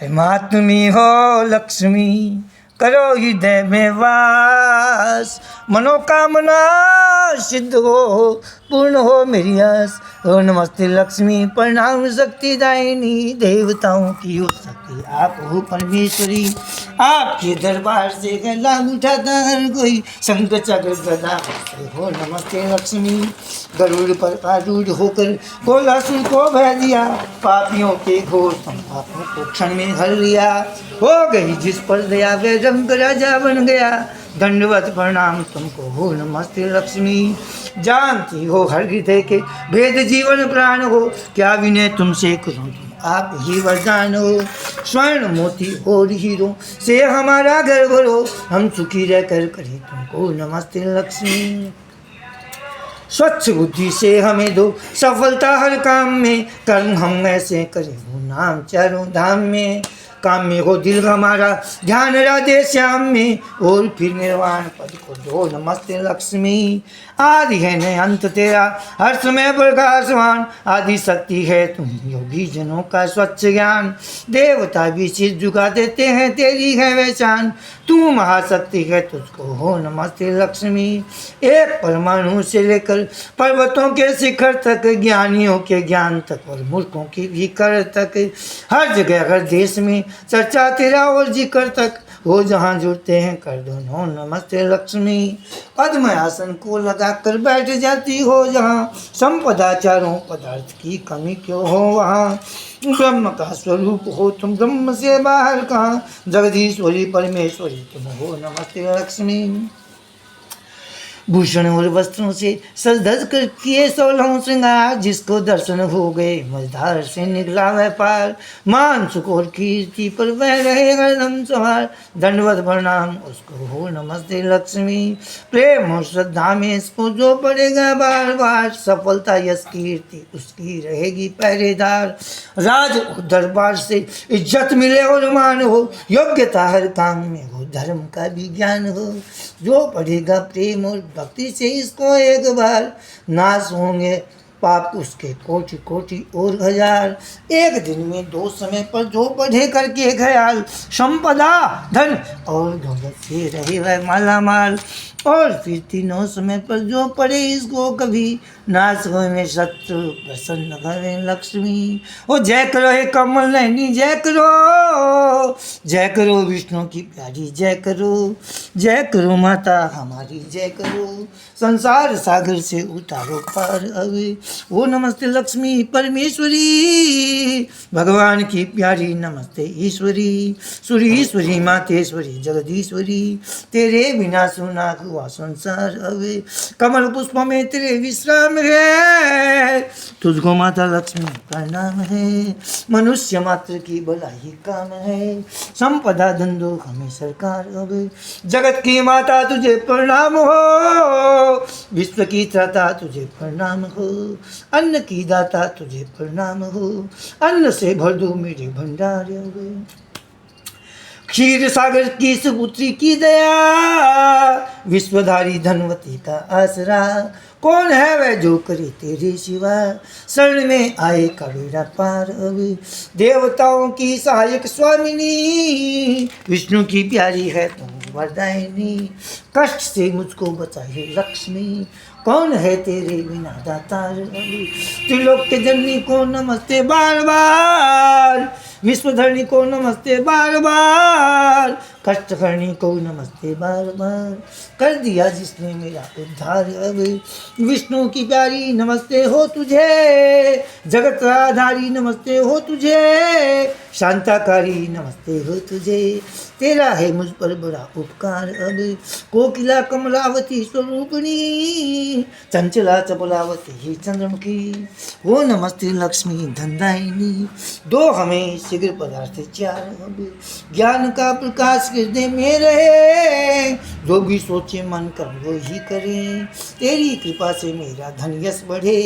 माँ तुम्ही हो लक्ष्मी, करो हृदय में वास, मनोकामना सिद्ध हो, पूर्ण हो मेरी आस। ओ नमस्ते लक्ष्मी, प्रणाम शक्ति दायिनी, देवताओं की हो शक्ति आप हो परमेश्वरी। आपके दरबार से गला उठाता हर कोई, शंख चक्र गदा हो नमस्ते लक्ष्मी। गरुड़ पर आरूढ़ होकर गोलासुर को भय दिया, पापियों के घोर पापों को क्षण में हर लिया। हो गई जिस पर दया वे रंग राजा बन गया, दंडवत प्रणाम तुमको हो नमस्ते लक्ष्मी। जानती हो हर हृदय के भेद जीवन प्राण हो, क्या विनय तुमसे करूं तुम आप ही वरदान हो। स्वर्ण मोती और हीरो से हमारा घर भरो, हम सुखी रहकर करें तुमको नमस्ते लक्ष्मी। स्वच्छ बुद्धि से हमें दो सफलता हर काम में, कर्म हम ऐसे करें वो नाम चारों धाम में। काम में हो दिल हमारा ध्यान राधे श्याम में, और फिर निर्वाण पद को दो नमस्ते लक्ष्मी। आदि है न अंत तेरा हर समय प्रकाशवान, आदि शक्ति है तुम योगी जनों का स्वच्छ ज्ञान। देवता भी सिर झुका देते हैं तेरी है वैशान, तू महाशक्ति है तुझको हो नमस्ते लक्ष्मी। एक परमाणु से लेकर पर्वतों के शिखर तक, ज्ञानियों के ज्ञान तक और मूर्खों की भी कर तक, हर जगह हर देश में चर्चा तेरा और जिक्र तक हो, जहाँ जुड़ते हैं कर दो हो नमस्ते लक्ष्मी। पद्म आसन को लगाकर बैठ जाती हो जहाँ, संपदा चारों पदार्थ की कमी क्यों हो वहाँ। ब्रह्म का स्वरूप हो तुम, ब्रह्म से बाहर कहाँ, जगदीश्वरी परमेश्वरी तुम हो नमस्ते लक्ष्मी। भूषण और वस्त्रों से सज धज कर किए 16 श्रृंगार, जिसको दर्शन हो गए मझधार से निकला वह पार। मान सुख और कीर्ति पर वह रहे हरदम सवार, दंडवत प्रणाम उसको हो नमस्ते लक्ष्मी। प्रेम और श्रद्धा में इसको जो पड़ेगा बार बार, सफलता यश कीर्ति उसकी रहेगी पहरेदार। राज दरबार से इज्जत मिले और मान हो, योग्यता हर काम में हो, धर्म का भी ज्ञान हो। जो पढ़ेगा प्रेम और भक्ति से इसको एक बार, नाश होंगे पाप उसके कोटि कोटि और हजार। एक दिन में 2 समय पर जो पढ़े करके ख्याल, संपदा धन और दौलत से रहे वह माला माल। और फिर 3 समय पर जो पढ़े इसको कभी, नाश होने शत्रु प्रसन्न भवे लक्ष्मी। ओ जय करो हे कमल नैनी जय करो, जय करो विष्णु की प्यारी जय करो माता हमारी जय करो, संसार सागर से उतारो पार अवे। ओ नमस्ते लक्ष्मी परमेश्वरी, भगवान की प्यारी नमस्ते ईश्वरी। सुरीश्वरी मातेश्वरी जगदीश्वरी, तेरे बिना सुना हुआ संसार अवे। कमल पुष्प में तेरे विश्राम है, तुझको माता लक्ष्मी प्रणाम है। मनुष्य मात्र की भलाई काम है, संपदा धंधो हमें सरकार अवे। जगत की माता तुझे प्रणाम हो, विश्व की त्राता तुझे प्रणाम हो। अन्न की दाता तुझे प्रणाम हो, अन्न से भर दो मेरे भंडार अवे। क्षीर सागर की सुपुत्री की दया, विश्वधारी धनवती का आसरा। कौन है वह जो करे तेरे सिवा, शरण में आए का बेड़ा पार अवे। देवताओं की सहायक स्वामिनी, विष्णु की प्यारी है तुम वरदायिनी। कष्ट से मुझको बचाए लक्ष्मी, कौन है तेरे बिना दातार अवे। त्रिलोक के जननी को नमस्ते बार बार, विश्वधरणी को नमस्ते बार बार, कष्टहरणी को नमस्ते बार बार, कर दिया जिसने मेरा उद्धार अवे। विष्णु की प्यारी नमस्ते हो तुझे, जगत आधारी नमस्ते हो तुझे, शांताकारी नमस्ते हो तुझे। तेरा है मुझ पर बड़ा उपकार अवे। कोकिला कमलावती स्वरूपिणी, चंचला चपलावती ही चंद्रमुखी, वो नमस्ते लक्ष्मी धनदायिनी। दो हमें शीघ्र पदार्थ 4 अवे, ज्ञान का प्रकाश हृदय में रहे, जो भी सोचे मन कर वो ही करे। तेरी कृपा से मेरा धन यश बढ़े,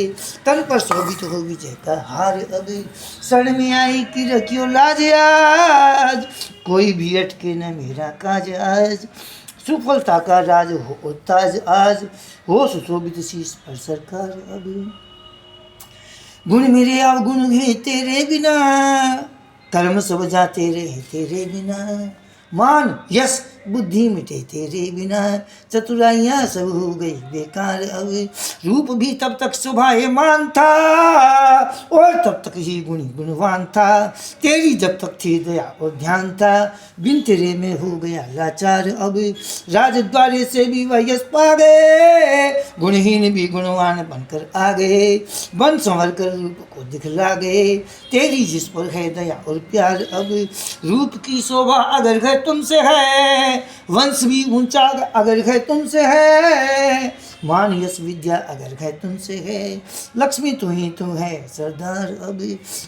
तन पर शोभित हो विजय का हार अवे। शरण में आई कि रखियो लाज आज, कोई भी अटके न मेरा काज आज। सुफलता का राज हो ताज आज, हो सुशोभित शीश पर सरकार अभी। गुण मेरे अवगुण है तेरे बिना, कर्म सब जाते रहे तेरे बिना, मान यश बुद्धि मिटे तेरे बिना, चतुराइयाँ सब हो गई बेकार अब। रूप भी तब तक शोभायमान था और तब तक ही गुणी गुणवान था, तेरी जब तक थी दया और ध्यान था, बिन तेरे में हो गया लाचार अब। राजद्वारे से भी वह यश पा गए, गुणहीन भी गुणवान बनकर आ गए, बन संवर कर रूप को दिखला गए, तेरी जिस पर है दया और प्यार अब। रूप की शोभा अगर है तुमसे है, वंश भी ऊंचा अगर है तुमसे है, मान यश विद्या अगर है तुमसे है, लक्ष्मी तू ही तू है सरदार अब।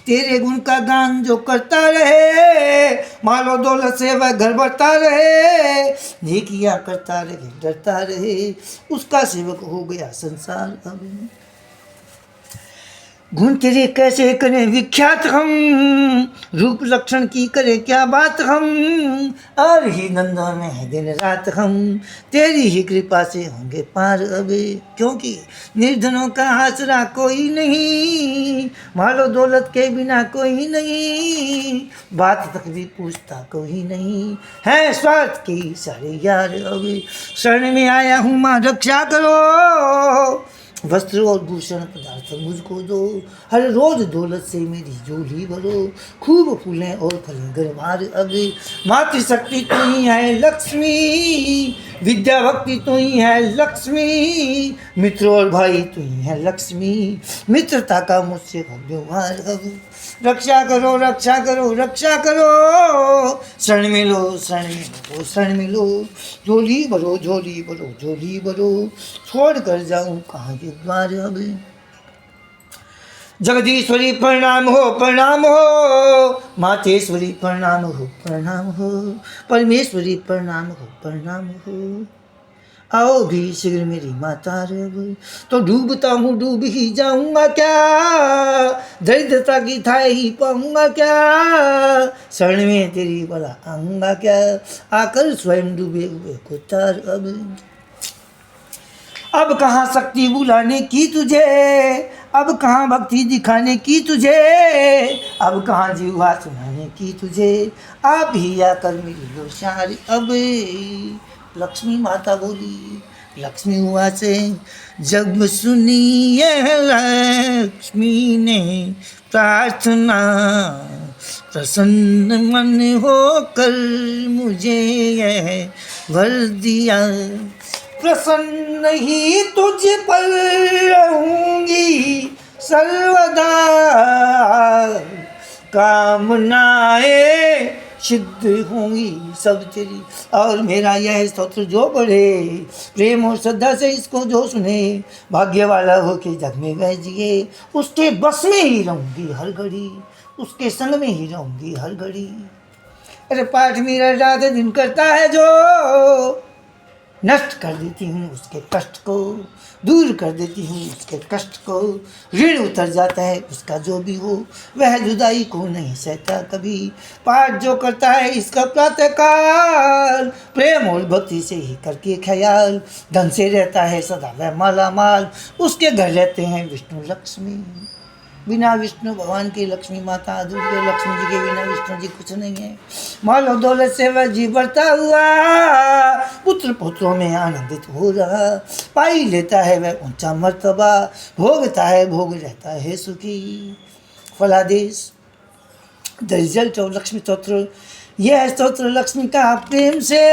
तेरे गुण का गान जो करता रहे, मालो दौलत से वह घर बढ़ता रहे, नेकियां करता रहे डरता रहे, उसका सेवक हो गया संसार अब। गुण तेरे कैसे करें विख्यात हम, रूप लक्षण की करें क्या बात हम, और ही धंधों में है दिन रात हम, तेरी ही कृपा से होंगे पार अब। क्योंकि निर्धनों का आसरा कोई नहीं, मालो दौलत के बिना कोई नहीं, बात तक भी पूछता कोई नहीं, है स्वार्थ की सारे यार अब। शरण में आया हूँ माँ रक्षा करो, वस्त्र और भूषण पदार्थ मुझको दो, हर रोज दौलत से मेरी झोली भरो, खूब फूलें और फलें गरमार अब। मातृशक्ति तू ही है लक्ष्मी, विद्या भक्ति तू ही है लक्ष्मी, मित्र और भाई तू ही है लक्ष्मी, मित्रता का मुझसे हो व्यवहार अब। रक्षा करो रक्षा करो रक्षा करो, शरण में लो शरण में लो शरण में लो, झोली भरो झोली भरो झोली भरो, छोड़ कर जाऊं कहाँ के द्वार अब। जगदीश्वरी प्रणाम हो मातेश्वरी प्रणाम हो, परमेश्वरी प्रणाम हो, आओ भी शीघ्र मेरी माता रब। तो डूबता हूँ डूब ही जाऊंगा क्या, दरिद्रता की थाई ही पाऊंगा क्या, शरण में तेरी बड़ा आऊंगा क्या, आकर स्वयं डूबे हुए को तार अब कहाँ शक्ति बुलाने की तुझे, अब कहाँ भक्ति दिखाने की तुझे, अब कहाँ जीवा सुनाने की तुझे, आप ही आकर मिल लो शार अब। लक्ष्मी माता बोली, लक्ष्मी हुआ से जब सुनी है लक्ष्मी ने प्रार्थना, प्रसन्न मन होकर मुझे यह वर दिया, प्रसन्न ही तुझ पर रहूंगी सर्वदा, कामनाएं सिद्ध होंगी सब तेरी। और मेरा यह स्तोत्र जो पढ़े, प्रेम और श्रद्धा से इसको जो सुने, भाग्य वाला हो के जग में वह जिए, उसके बस में ही रहूंगी हर घड़ी, उसके संग में ही रहूंगी हर घड़ी। अरे पाठ मेरा रात दिन करता है जो, नष्ट कर देती हूँ उसके कष्ट को, दूर कर देती हूँ उसके कष्ट को, ऋण उतर जाता है उसका जो भी हो, वह जुदाई को नहीं सहता कभी। पाठ जो करता है इसका प्रातः काल, प्रेम और भक्ति से ही करके ख्याल, धन से रहता है सदा वह माला माल, उसके घर रहते हैं विष्णु लक्ष्मी। बिना विष्णु भगवान की लक्ष्मी माता दुर्गा लक्ष्मी जी के बिना विष्णु जी कुछ नहीं है। मालो दौलत से वह जी बढ़ता हुआ, पुत्र पुत्रों में आनंदित हो रहा, पाई लेता है वह ऊंचा मर्तबा, भोगता है भोग रहता है सुखी। फलादेश द रिजल्ट ऑफ लक्ष्मी स्तोत्र, यह स्तोत्र लक्ष्मी का प्रेम से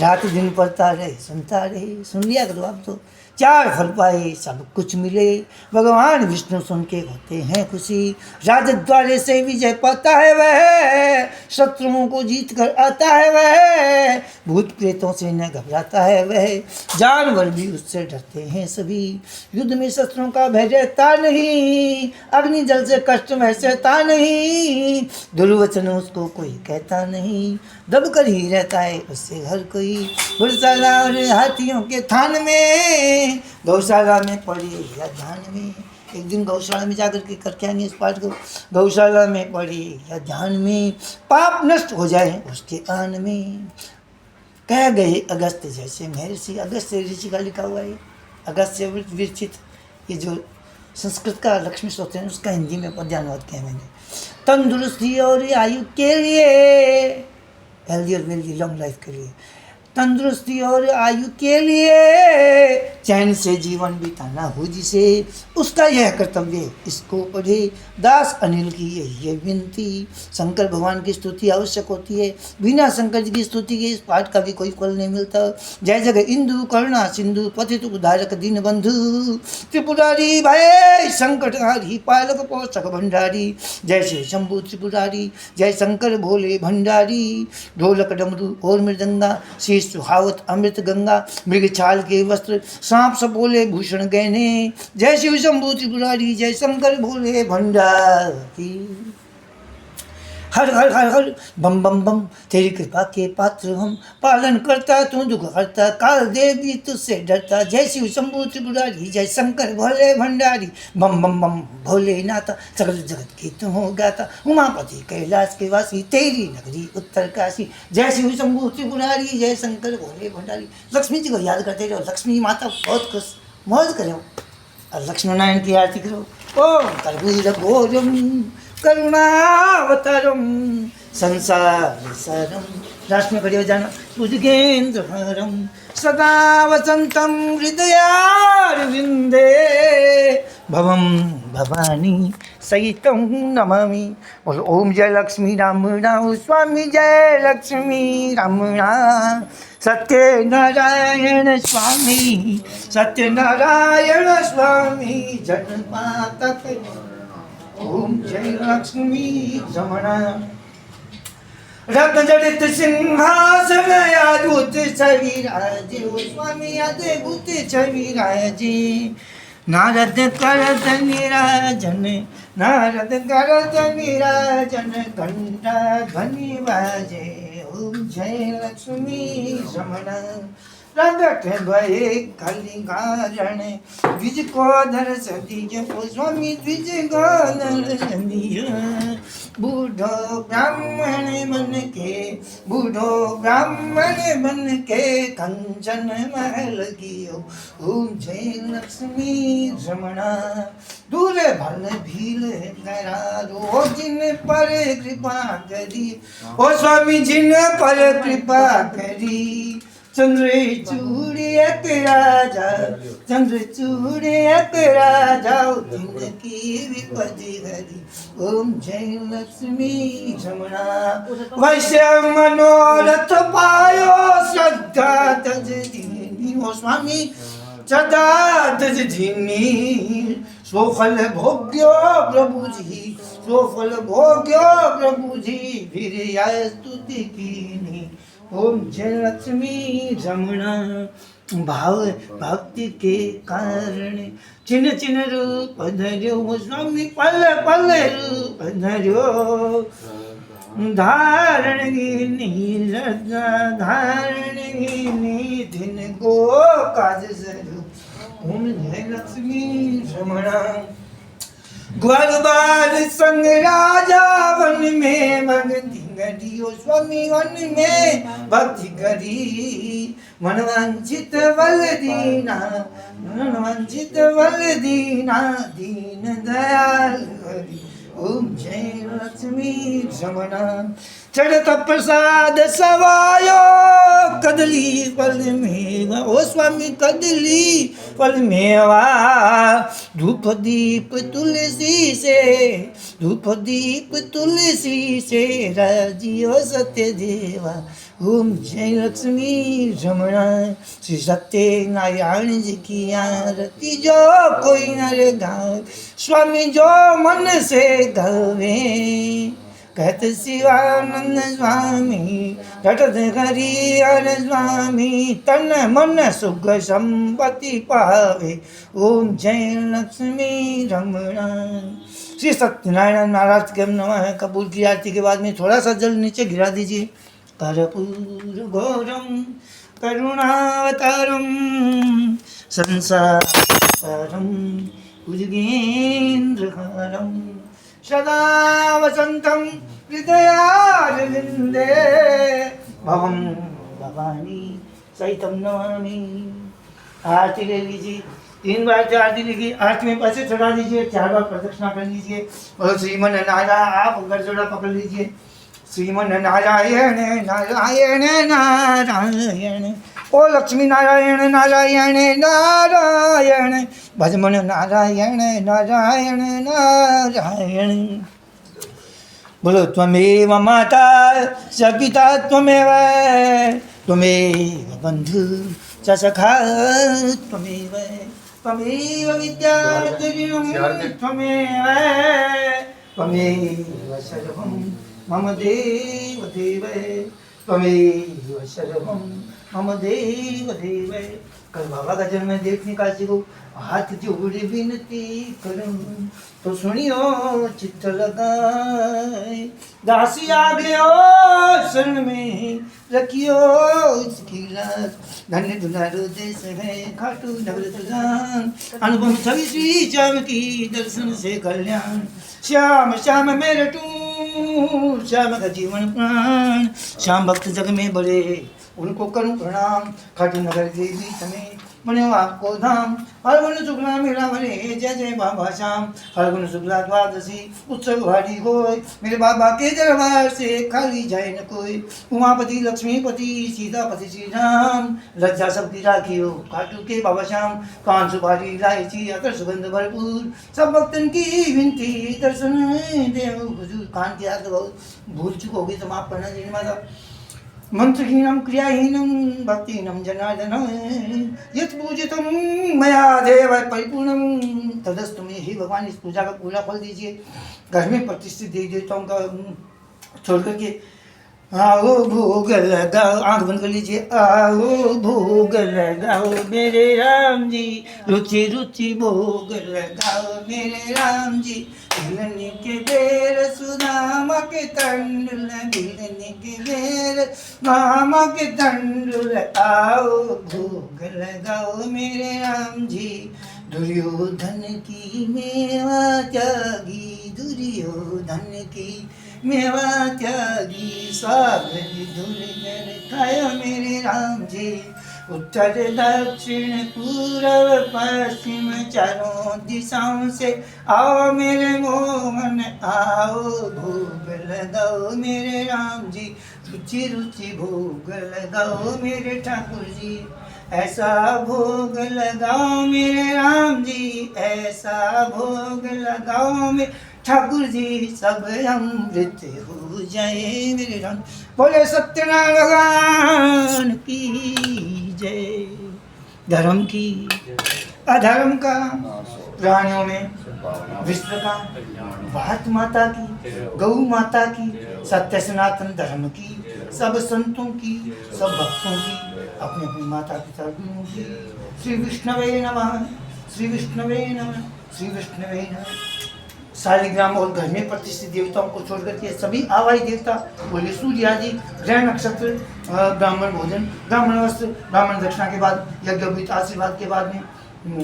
रात दिन पढ़ता रहे सुनता रहे। सुन लिया करो आप तो, चार फल पाए सब कुछ मिले, भगवान विष्णु सुन के होते हैं खुशी, राजद्वारे से विजय पाता है वह, शत्रुओं को जीत कर आता है वह, भूत प्रेतों से न घबराता है वह, जानवर भी उससे डरते हैं सभी, युद्ध में शस्त्रों का भय रहता नहीं, अग्नि जल से कष्ट में सहता नहीं, दुर्वचन उसको कोई कहता नहीं, दब कर ही रहता है उससे हर कोई। घुड़शाला और हाथियों के थान में, गौशाला में पड़ी या ध्यान में, एक दिन गौशाला में जाकर के करके आएंगे इस पाठ को। गौशाला में पड़ी या ध्यान में, पाप नष्ट हो जाए उसके आन में। कह गए अगस्त्य जैसे महर्षि, अगस्त्य ऋषि का लिखा हुआ है, अगस्त्य विरचित, ये जो संस्कृत का लक्ष्मी स्तोत्र है उसका हिंदी में पद्यानुवाद किया मैंने। तंदुरुस्ती और आयु के लिए, हेल्दी और वेल्दी लॉन्ग लाइफ के लिए, तंदुरुस्ती और आयु के लिए चैन से जीवन बिताना हो जिसे, उसका यह कर्तव्य इसको पढ़े। दास अनिल की यही है विनती। शंकर भगवान की स्तुति आवश्यक होती है, बिना शंकर जी की स्तुति के इस पाठ का भी कोई फल नहीं मिलता। जय जगह इंदु करुणा सिंधु पतित उद्धारक दीन बंधु, त्रिपुरारी भय संकटहारी पालक पोषक भंडारी, जय श्री शंभु त्रिपुरारी, जय शंकर भोले भंडारी। ढोलक डमरू और मृदंगा, शीश सुहावत अमृत गंगा, मृग छाल के वस्त्र सांप सपोले भूषण गहने, जय शिव शंभु त्रिपुरारी, जय शंकर भोले भंडारी। हर हर हर हर बम बम बम, तेरी कृपा के पात्र हम, पालन करता तू दुख हरता, काल देवी तुझसे डरता, जय शिव शंभु त्रिपुरारी, जय शंकर भोले भंडारी। बम बम बम भोलेनाथ, सकल जगत की तू हो गाता, उमापति कैलाश के वासी, तेरी नगरी उत्तर काशी, जय शिव शंभु त्रिपुरारी, जय शंकर भोले भंडारी। लक्ष्मी जी को याद करते रहो, लक्ष्मी माता बहुत खुश मौज करो, और लक्ष्मी नारायण की आरती करो। ओम कर्पूर घोरम करुणावतारम संसार सारम, राष्ट्र में खड़े हो जाना। भुजगेन्द्रहारम सदा वसंतम हृदयारविंदे, भवम भवानी सहितं नमामि। बोलो ओम जय लक्ष्मी राम स्वामी, जय लक्ष्मी राम। सत्यनारायण स्वामी, सत्यनारायण स्वामी, जगन्माता ओम जय लक्ष्मी रमणा। रत्न जड़ित सिंहासन अद्भुत छवि राजे, ओ स्वामी अद्भुत छवि राजे। नारद करत निराजन, नारद करत निराजन, घंटा ध्वनि बाजे, ओम जय लक्ष्मी रमणा। प्रगट भये कलिकारण, द्विज को दर्श दीज, ओ स्वामी द्विज को दर्श दीज। बूढ़ो ब्राह्मण मन के, बूढ़ो ब्राह्मण मन के, कंचन महल गियो, ओम जय लक्ष्मी रमणा। दूर भल भील करारो, जिन पर कृपा करी, ओ स्वामी जिन पर कृपा करी। चंद्र चूड़ एक राजा, चंद्र चूड़ एक राजा, दिन की विपत्ति हरी, ओम जय लक्ष्मी रमणा। वैश्य मनोरथ पायो, श्रद्धा तज दीनी, ओ स्वामी श्रद्धा तज दीनी। स्वफल भोग्यो प्रभु जी, स्वफल भोग्यो प्रभु जी, फिर आय स्तुति कीनी, ओम जय लक्ष्मी रमणा। भाव भक्ति के कारण चिन्ह चिन्ह रूप धर्यो, स्वामी पल पल रूप धर्यो। धारण गिनी धारण गिनी, दिन को काज सरू, ओम जय लक्ष्मी रमणा। ग्वाल बाल संग राजा वन में भक्ति करी, ओ स्वामी वन में भक्ति करी। मनवांचित बल दीना, मनवांचित बल दीना, दीन दयाल हरि, ओम जय लक्ष्मी रमणा। चढ़त प्रसाद सवायो, कदली फल मेवा, ओ स्वामी कदली फल मेवा। धूप दीप तुलसी से, धूप दीप तुलसी से, राजियो सत्य देवा, ओम जय लक्ष्मी रमणा। श्री सत्यनारायण जी की आरती जो कोई नर गावे, स्वामी जो मन से गावे। कहत शिवानंद स्वामी, रटत हरिहर स्वामी, तन मन सुख संपत्ति पावे, ओम जय लक्ष्मी रमणा। श्री सत्यनारायण महाराज के नमः। कपूर की आरती के बाद में थोड़ा सा जल नीचे गिरा दीजिए। कर्पूर घोरम करुणावतारम संसारम, भुजगेन्द्रहारम सदा वसंतम हृदयारविंदे, भवम भवानी सहितं नमामि। आरती ले लीजिए। 3 बार से आरती लिखी, आरती में पैसे चढ़ा दीजिए, 4 बार प्रदक्षिणा कर लीजिए और श्रीमन नारायण आप गरजोड़ा पकड़ लीजिए। श्रीमन नारायण नारायण नारायण, ओ लक्ष्मी नारायण नारायण नारायण, भजमन नारायण नारायण नारायण। बोलो त्वमेव माता च पिता त्वमेव, त्वमेव बंधु च सखा त्वमेव, त्वमेव विद्या त्वमेव, त्वमेव सर्वं मम देव देव, त्वमेव सर्वं मम देव देव। कल बाबा का जन्म देखने का सीखो, हाथ जोड़ विनती करूं तो सुनियो चित्त लगाए, दासी आ गयो शरण में रखियो इसकी लाज, धन्य दुलारो देश है खाटू नगर जान, अनुपम छवि श्री श्याम की दर्शन से कल्याण, श्याम श्याम मेरे टू श्याम का जीवन प्राण, श्याम भक्त जग में बड़े उनको करूं प्रणाम, खाटू नगर देवी समय बने आपको धाम, हरगुण शुक्ला मेरा बने जय जय बाबा श्याम, हरगुण शुक्ला द्वादशी उत्सव भारी होय, मेरे बाबा के दरबार से खाली जाए न कोई, उमापति लक्ष्मीपति सीतापति श्री राम, लज्जा सबकी राखियो खाटू के बाबा श्याम, कान सुपारी इलायची अतर सुगंध भरपूर, सब भक्तन की विनती दर्शन देव हुजूर। कान की आदत बहुत भूल चुकोगे तो माफ करना जी माता। मंत्रहीनम क्रियाहीनम भक्तिहीनम जनार्दन, यत् पूजितम मया देव परिपूर्णम तदस्तु में ही भगवान। इस पूजा का पूरा फल दीजिए। घर में प्रतिष्ठित देवी देवताओं का छोड़ करके आओ भोग लगाओ, आंख बंद कर लीजिए। आओ भोग लगाओ मेरे राम जी, रुचि रुचि भोग लगाओ मेरे राम जी, मिलने के बेर सुदामा के तंडुल, मिलने के बेर मामा के तंडुल, आओ भोग लगाओ मेरे राम जी। दुर्योधन की मेवा त्यागी, दुर्योधन की मेवा त्यागी, सागरी धुल खाया मेरे राम जी। उत्तर दक्षिण पूर्व पश्चिम चारों दिशाओं से आओ मेरे मोहन, आओ भोग लगाओ मेरे राम जी, रुचि रुचि भोग लगाओ मेरे ठाकुर जी, ऐसा भोग लगाओ मेरे राम जी, ऐसा भोग लगाओ मेरे ठाकुर जी, सब अमृत हो जाए मेरे राम। बोले सत्यनारायण भगवान की जय। धर्म की अधर्म का, प्राणियों में विश्व का, भारत माता की, गौ माता की, सत्य सनातन धर्म की, सब संतों की, सब भक्तों की, अपनी अपनी माता पिता गुरुओं की। श्री विष्णवे नमः, श्री विष्णवे नमः, श्री विष्णवे नमः। शालिग्राम और घर में प्रतिष्ठित देवताओं को छोड़कर के सभी आवाही देवता, बोले सूर्य आदि, ग्रह नक्षत्र, ब्राह्मण भोजन, ब्राह्मण वस्त्र, ब्राह्मण दक्षिणा के बाद, यज्ञोपवीत आशीर्वाद के बाद में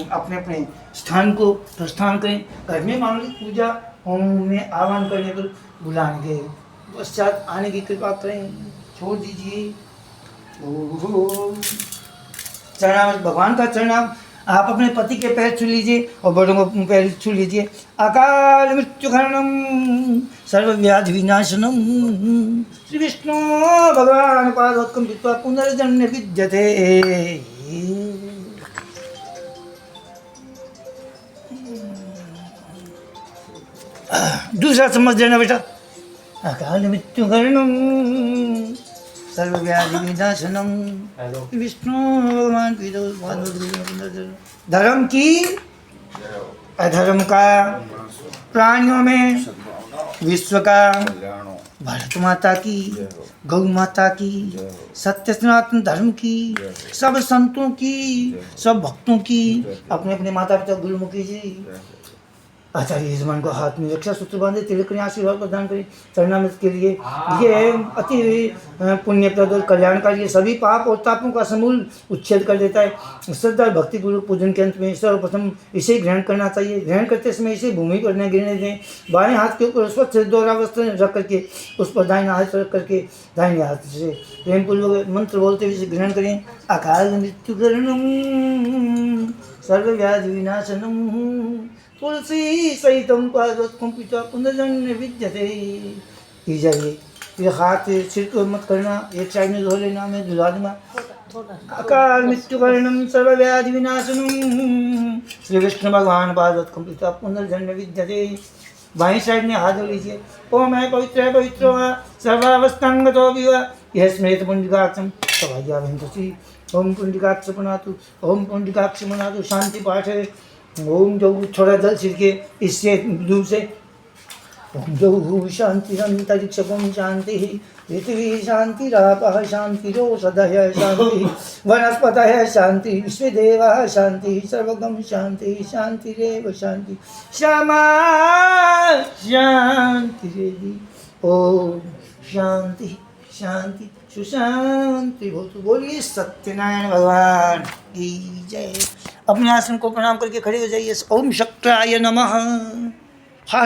अपने अपने स्थान को प्रस्थान करें। घर में मामूली पूजा होम में आह्वान करने पर बुलाने के पश्चात आने की कृपा करें, छोड़ दीजिए। चरणाम, भगवान का चरणाम। आप अपने पति के पैर छू लीजिए और बड़ों को पैर छू लीजिए। अकाल मृत्यु हरणम सर्व व्याधि विनाशनम, श्री विष्णु भगवान पादोत्कम विद्वा पुनर्जन्म विद्यते। दूसरा समझ देना बेटा। अकाल मृत्यु हरणम सर्वव्याधि विनाशनम, विष्णु भगवान की धर्म की अधर्म का, प्राणियों में विश्व का, भारत माता की, गौ माता की, सत्य सनातन धर्म की, सब संतों की, सब भक्तों की, अपने अपने माता पिता गुरुमुखी जी आचार्य यजमान को हाथ में रक्षा सूत्र बांधे, तिलक करें, आशीर्वाद प्रदान करें। चरणामृत के लिए ये अति पुण्यप्रद और कल्याणकारी, सभी पाप और तापों का समूल उच्छेद कर देता है। श्रद्धा भक्ति पूर्वक पूजन के अंत में सर्वप्रथम इसे ग्रहण करना चाहिए। ग्रहण करते समय इसे भूमि पर न गिरने दें। बाएं हाथ के ऊपर स्वच्छ दोहरा वस्त्र रख करके उस पर दाहिना हाथ रख करके दाहिने हाथ से प्रेम पूर्वक मंत्र बोलते हुए इसे ग्रहण करें। अकाल मृत्यु सर्वव्याधि विनाशनम तुलसी सहितम पादोत्कम पिता पुनर्जन्म विद्यते। पी जाइए। ये हाथ सिर को मत करना, एक साइड में धो लेना, मैं धुला दूंगा। अकाल मृत्यु वर्णम सर्वव्याधि विनाशनम श्री विष्णु भगवान पादोत्कम पिता पुनर्जन्म विद्यते। बाई साइड में हाथ धो लीजिए। ओम है पवित्र सर्वावस्थांगतो विवा यह स्मृत पुंडिकाक्षम सभाग्याभंतसी। ओम पुंडिकाक्ष पुनातु, ओम पुंडिकाक्ष पुनातु। शांति पाठ है। ओम जो थोड़ा जल छिड़के इससे दूर से। ओम जो शांति अंतरिक्षम शांति पृथ्वी शांति रापः शांतिरोषधयः शांति वनस्पतयः शांति विश्वदेवः शांति सर्वगम शांति शांतिरेव शांति श्यामा शांतिरेवि। ओम शांति शांति सुशांति भवतु। बोलिए सत्यनारायण भगवान की जय। अपने आसन को प्रणाम करके खड़े हो जाइए। ओम शक्राय नमः।